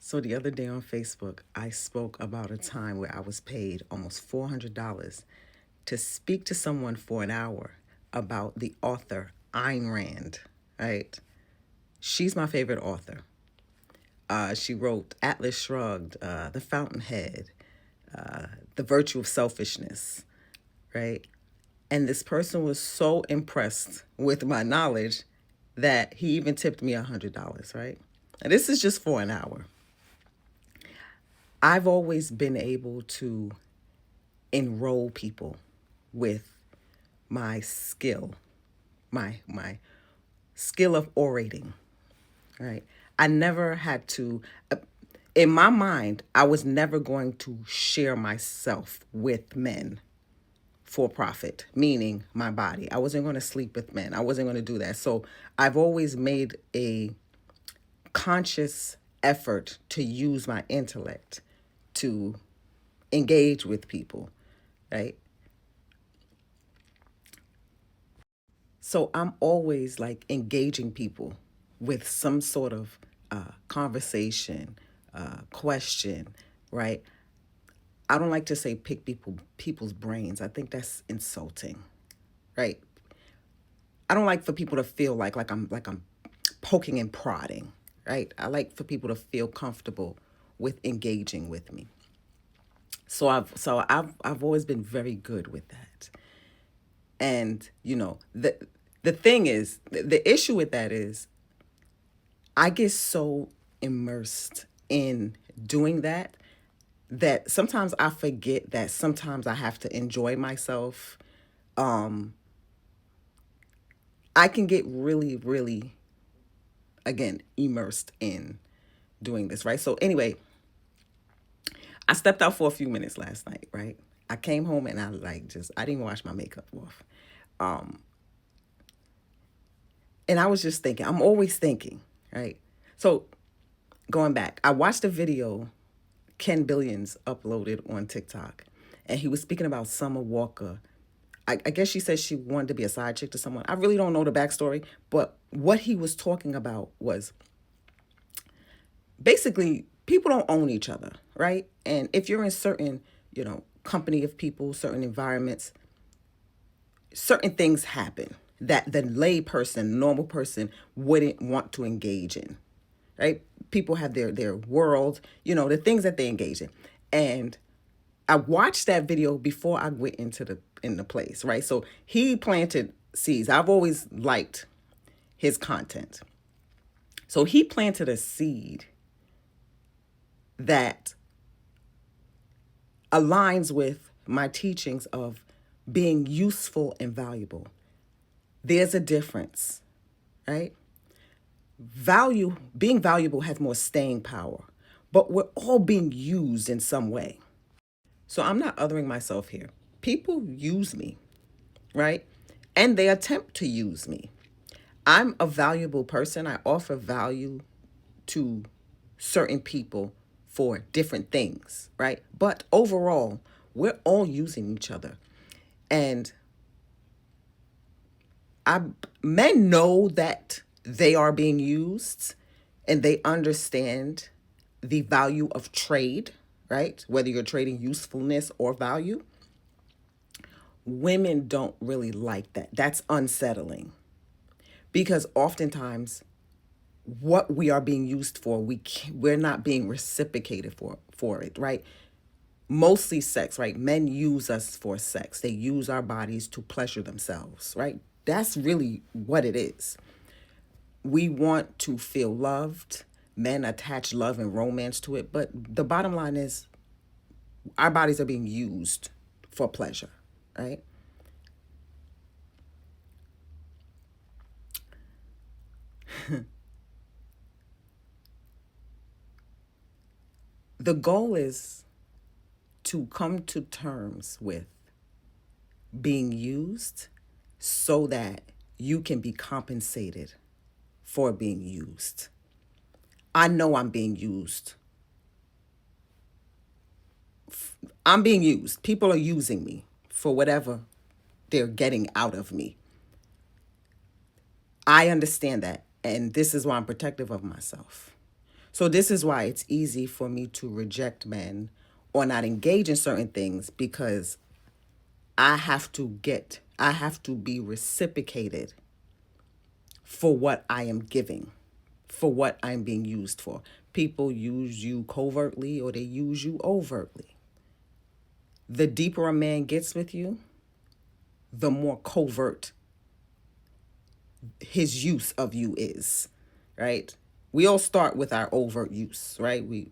So the other day on Facebook, I spoke about a time where I was paid almost $400 to speak to someone for an hour about the author Ayn Rand, right? She's my favorite author. She wrote Atlas Shrugged, The Fountainhead, The Virtue of Selfishness, right? And this person was so impressed with my knowledge that he even tipped me $100, right? And this is just for an hour. I've always been able to enroll people with my skill, my skill of orating, right? I never had to in my mind, I was never going to share myself with men for profit, meaning my body. I wasn't going to sleep with men. I wasn't going to do that. So I've always made a conscious effort to use my intellect to engage with people, right? So I'm always like engaging people with some sort of conversation, question, right? I don't like to say pick people's brains. I think that's insulting, right? I don't like for people to feel like I'm poking and prodding, right? I like for people to feel comfortable with engaging with me. So I've always been very good with that. And the thing is, the issue with that is I get so immersed in doing that that sometimes I forget that sometimes I have to enjoy myself. I can get really, really, again, immersed in doing this, right? So, anyway, I stepped out for a few minutes last night, right? I came home and I didn't even wash my makeup off. Um, and I was just thinking, I'm always thinking, right? So, going back, I watched a video Ken Billions uploaded on TikTok, and he was speaking about Summer Walker. I guess she said she wanted to be a side chick to someone. I really don't know the backstory, but what he was talking about was basically people don't own each other, right? And if you're in certain, company of people, certain environments, certain things happen that the lay person, normal person wouldn't want to engage in, right? People have their world, the things that they engage in. And I watched that video before I went in the place, right? So he planted seeds. I've always liked his content. So he planted a seed that aligns with my teachings of being useful and valuable. There's a difference, right? Being valuable has more staying power, but we're all being used in some way. So I'm not othering myself here. People use me, right? And they attempt to use me. I'm a valuable person. I offer value to certain people for different things, right? But overall, we're all using each other. And I men know that they are being used and they understand the value of trade, right? Whether you're trading usefulness or value. Women don't really like that. That's unsettling because oftentimes what we are being used for, we're not being reciprocated for it, right? Mostly sex, right? Men use us for sex. They use our bodies to pleasure themselves, right? That's really what it is. We want to feel loved. Men attach love and romance to it, but the bottom line is our bodies are being used for pleasure, right? The goal is to come to terms with being used so that you can be compensated for being used. I know I'm being used. I'm being used. People are using me for whatever they're getting out of me. I understand that. And this is why I'm protective of myself. So this is why it's easy for me to reject men or not engage in certain things, because I have to be reciprocated for what I am giving, for what I'm being used for. People use you covertly or they use you overtly. The deeper a man gets with you, the more covert his use of you is, right? We all start with our overt use, right? We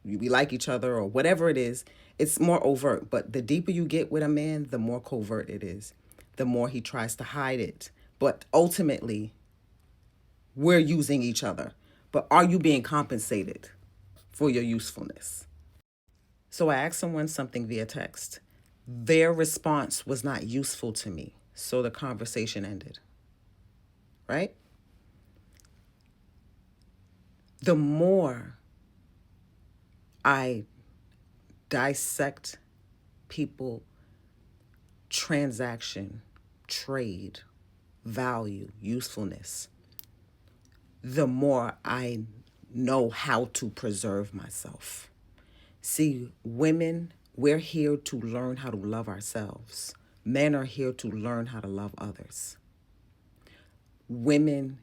like each other or whatever it is. It's more overt, but the deeper you get with a man, the more covert it is. The more he tries to hide it. But ultimately, we're using each other. But are you being compensated for your usefulness? So I asked someone something via text. Their response was not useful to me. So the conversation ended, right? The more I dissect people, transaction, trade, value, usefulness, the more I know how to preserve myself. See, women, we're here to learn how to love ourselves. Men are here to learn how to love others. Women,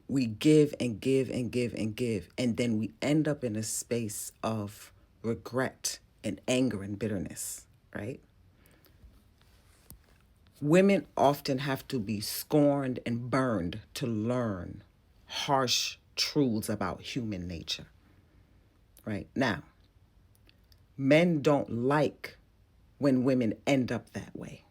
we give and give and give and give, and then we end up in a space of regret and anger and bitterness, right? Women often have to be scorned and burned to learn harsh truths about human nature, right? Now, men don't like when women end up that way,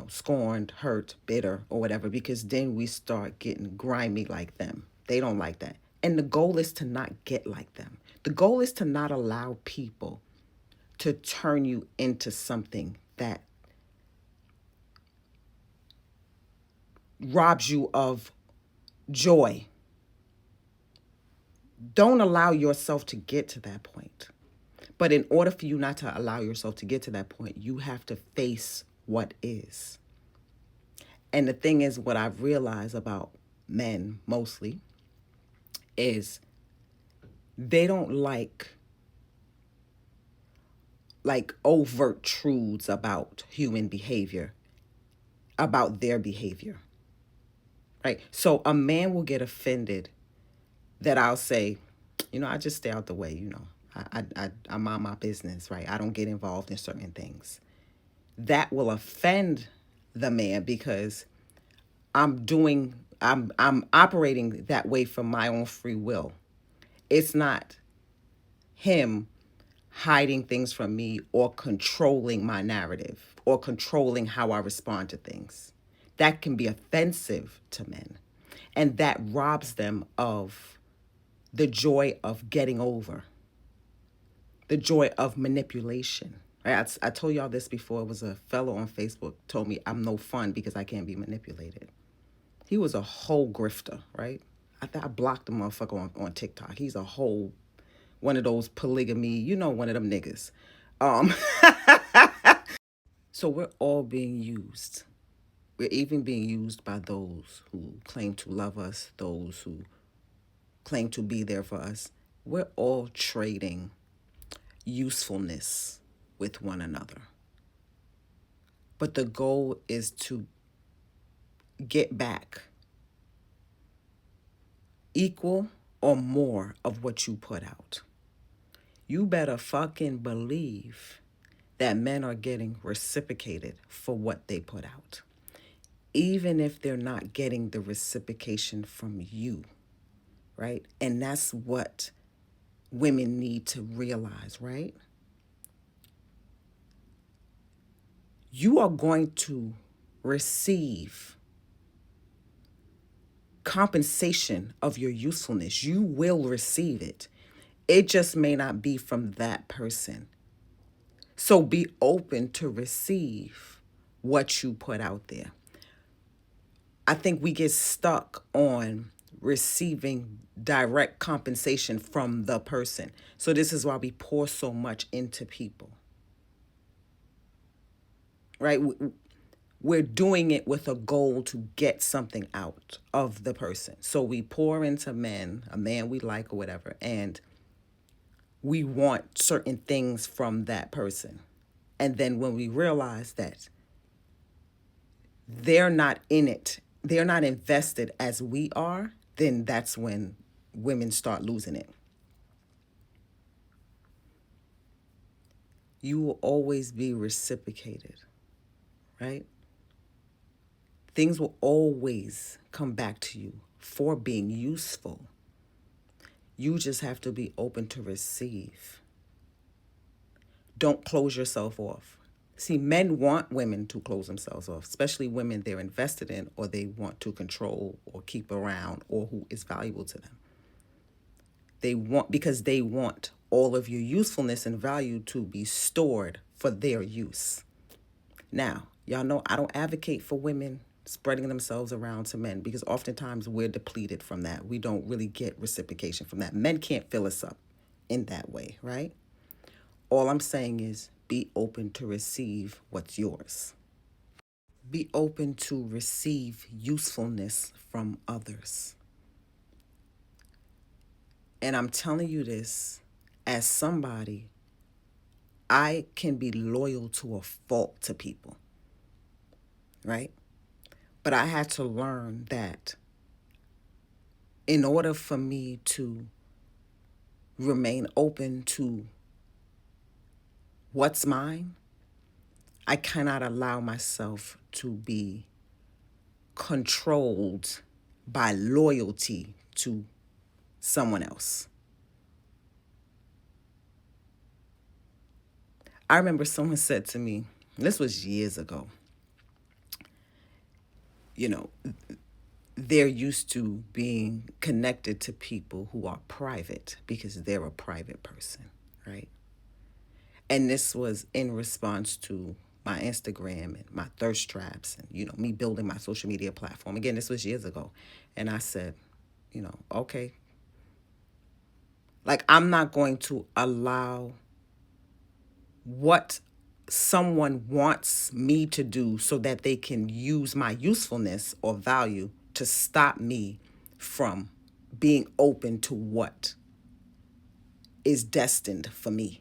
scorned, hurt, bitter, or whatever, because then we start getting grimy like them. They don't like that. And the goal is to not get like them. The goal is to not allow people to turn you into something that robs you of joy. Don't allow yourself to get to that point. But in order for you not to allow yourself to get to that point, you have to face what is. And the thing is, what I've realized about men mostly is they don't like overt truths about human behavior, about their behavior, right? So a man will get offended that I'll say, I just stay out the way, I mind my business, right? I don't get involved in certain things. That will offend the man because I'm operating that way from my own free will. It's not him hiding things from me or controlling my narrative or controlling how I respond to things. That can be offensive to men. And that robs them of the joy of getting over, the joy of manipulation. Right? I told y'all this before. It was a fellow on Facebook told me I'm no fun because I can't be manipulated. He was a whole grifter, right? I blocked the motherfucker on TikTok. He's a whole one of those polygamy, one of them niggas. Um, so we're all being used. We're even being used by those who claim to love us, those who claim to be there for us. We're all trading usefulness with one another. But the goal is to get back equal or more of what you put out. You better fucking believe that men are getting reciprocated for what they put out, even if they're not getting the reciprocation from you, right? And that's what women need to realize, right? You are going to receive compensation of your usefulness. You will receive it. It just may not be from that person. So be open to receive what you put out there. I think we get stuck on receiving direct compensation from the person. So this is why we pour so much into people. Right? we're doing it with a goal to get something out of the person. So we pour into men, a man we like or whatever, and we want certain things from that person. And then when we realize that they're not in it, they're not invested as we are, then that's when women start losing it. You will always be reciprocated, right? Things will always come back to you for being useful. You just have to be open to receive. Don't close yourself off. See, men want women to close themselves off, especially women they're invested in or they want to control or keep around or who is valuable to them. Because they want all of your usefulness and value to be stored for their use. Now, y'all know I don't advocate for women spreading themselves around to men because oftentimes we're depleted from that. We don't really get reciprocation from that. Men can't fill us up in that way, right? All I'm saying is be open to receive what's yours. Be open to receive usefulness from others. And I'm telling you this as somebody, I can be loyal to a fault to people, right? But I had to learn that in order for me to remain open to what's mine, I cannot allow myself to be controlled by loyalty to someone else. I remember someone said to me, this was years ago, they're used to being connected to people who are private because they're a private person, right? And this was in response to my Instagram and my thirst traps and, me building my social media platform. Again, this was years ago. And I said, okay. Like, I'm not going to allow what someone wants me to do so that they can use my usefulness or value to stop me from being open to what is destined for me.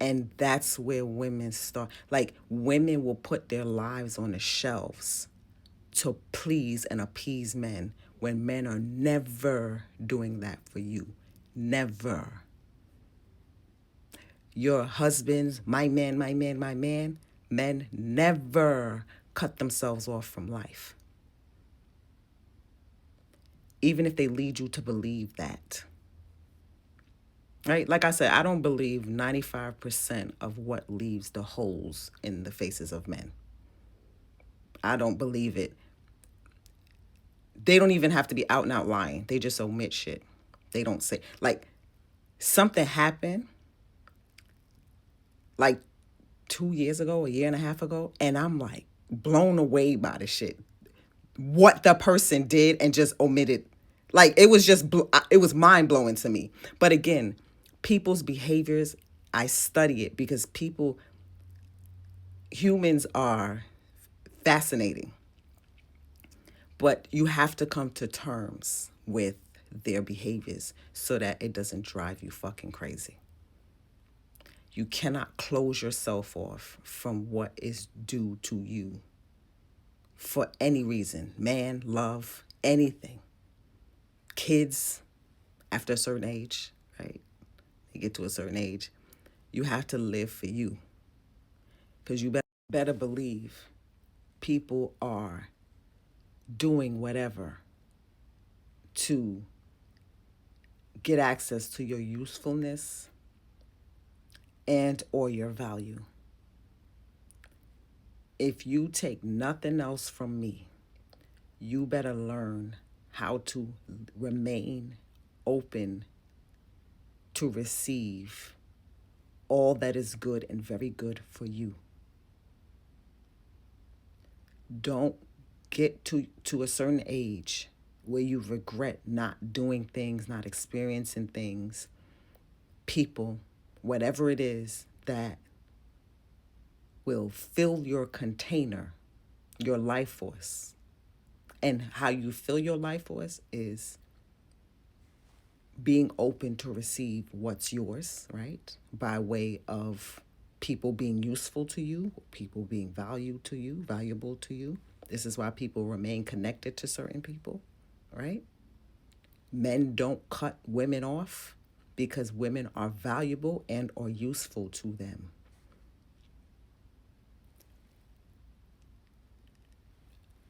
And that's where women start. Like, women will put their lives on the shelves to please and appease men when men are never doing that for you. Never. Your husbands, my man, men never cut themselves off from life. Even if they lead you to believe that. Right? Like I said, I don't believe 95% of what leaves the holes in the faces of men. I don't believe it. They don't even have to be out and out lying. They just omit shit. They don't say, like, something happened like 2 years ago, a year and a half ago, and I'm like blown away by the shit. What the person did and just omitted. Like, it was just, it was mind blowing to me. But again, people's behaviors, I study it because humans are fascinating. But you have to come to terms with their behaviors so that it doesn't drive you fucking crazy. You cannot close yourself off from what is due to you for any reason. Man, love, anything. Kids, after a certain age, right? You get to a certain age, you have to live for you. Because you better believe people are doing whatever to get access to your usefulness and or your value. If you take nothing else from me, you better learn how to remain open to receive all that is good and very good for you. Don't get to a certain age where you regret not doing things, not experiencing things, people, whatever it is that will fill your container, your life force. And how you fill your life force is being open to receive what's yours, right? By way of people being useful to you, people being valuable to you. This is why people remain connected to certain people, right? Men don't cut women off because women are valuable and or useful to them.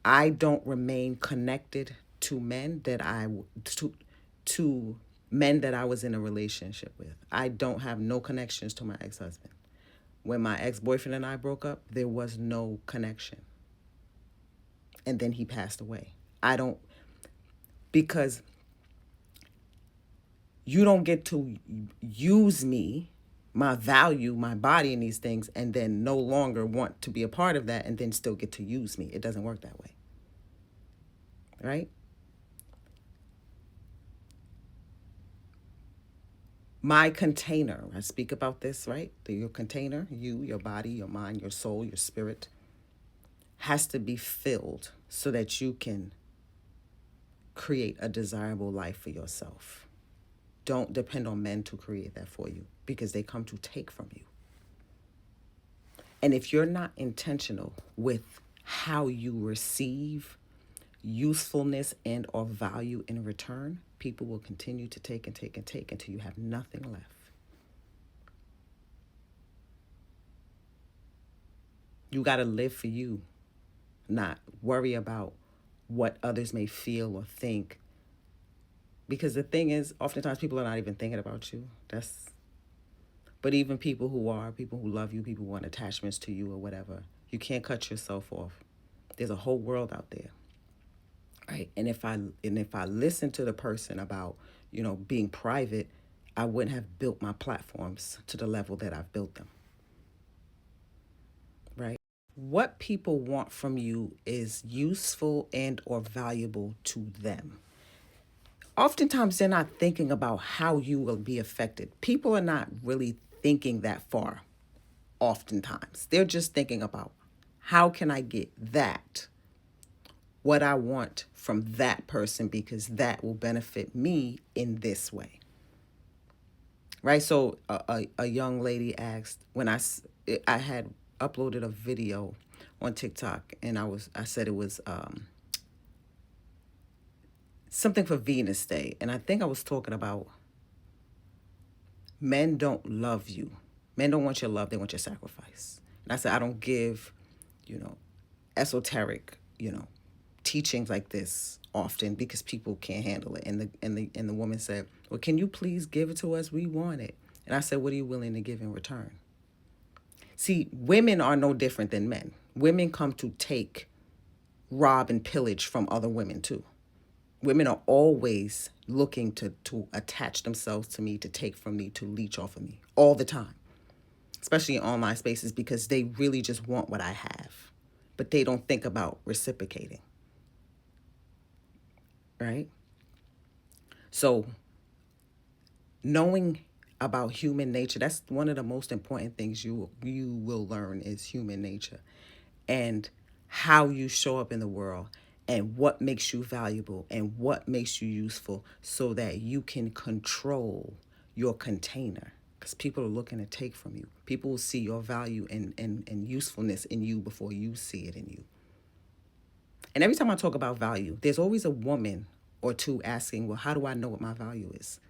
I don't remain connected to men that to men that I was in a relationship with. I don't have no connections to my ex-husband. When my ex-boyfriend and I broke up, there was no connection. And then he passed away. I don't, because you don't get to use me, my value, my body in these things, and then no longer want to be a part of that and then still get to use me. It doesn't work that way. Right? My container, I speak about this, right? Your container, you, your body, your mind, your soul, your spirit, has to be filled so that you can create a desirable life for yourself. Don't depend on men to create that for you because they come to take from you. And if you're not intentional with how you receive usefulness and or value in return, people will continue to take and take and take until you have nothing left. You got to live for you, not worry about what others may feel or think. Because the thing is, oftentimes people are not even thinking about you. But even people who love you, people who want attachments to you or whatever, you can't cut yourself off. There's a whole world out there. Right? And if I listen to the person about, being private, I wouldn't have built my platforms to the level that I've built them. Right? What people want from you is useful and or valuable to them. Oftentimes they're not thinking about how you will be affected. People are not really thinking that far. Oftentimes they're just thinking about, how can I get what I want from that person, because that will benefit me in this way. Right? So a young lady asked, when I had uploaded a video on TikTok, and I said it was something for Venus Day, and I think I was talking about men don't love you. Men don't want your love, they want your sacrifice. And I said I don't give, esoteric, teachings like this often because people can't handle it. And the woman said, "Well, can you please give it to us? We want it." And I said, "What are you willing to give in return?" See, women are no different than men. Women come to take, rob, and pillage from other women too. Women are always looking to attach themselves to me, to take from me, to leech off of me all the time, especially in online spaces, because they really just want what I have, but they don't think about reciprocating. Right? So knowing about human nature, that's one of the most important things you will learn is human nature and how you show up in the world and what makes you valuable and what makes you useful so that you can control your container, because people are looking to take from you. People will see your value and usefulness in you before you see it in you. And every time I talk about value, there's always a woman or two asking, well, how do I know what my value is?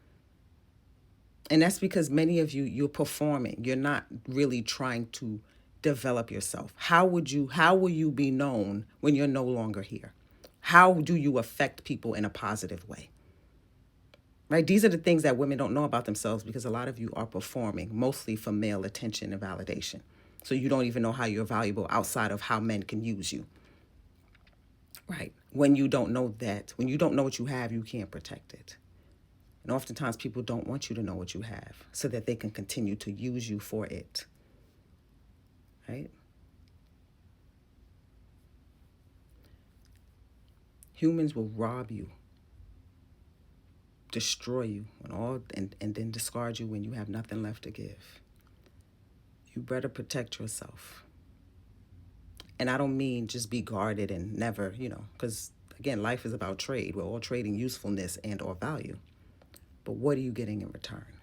And that's because many of you're performing. You're not really trying to develop yourself. How will you be known when you're no longer here? How do you affect people in a positive way? Right? These are the things that women don't know about themselves because a lot of you are performing, mostly for male attention and validation. So you don't even know how you're valuable outside of how men can use you. Right? When you don't know what you have, you can't protect it. And oftentimes people don't want you to know what you have so that they can continue to use you for it. Right? Humans will rob you, destroy you, and then discard you when you have nothing left to give. You better protect yourself. And I don't mean just be guarded and never, because again, life is about trade. We're all trading usefulness and or value. But what are you getting in return?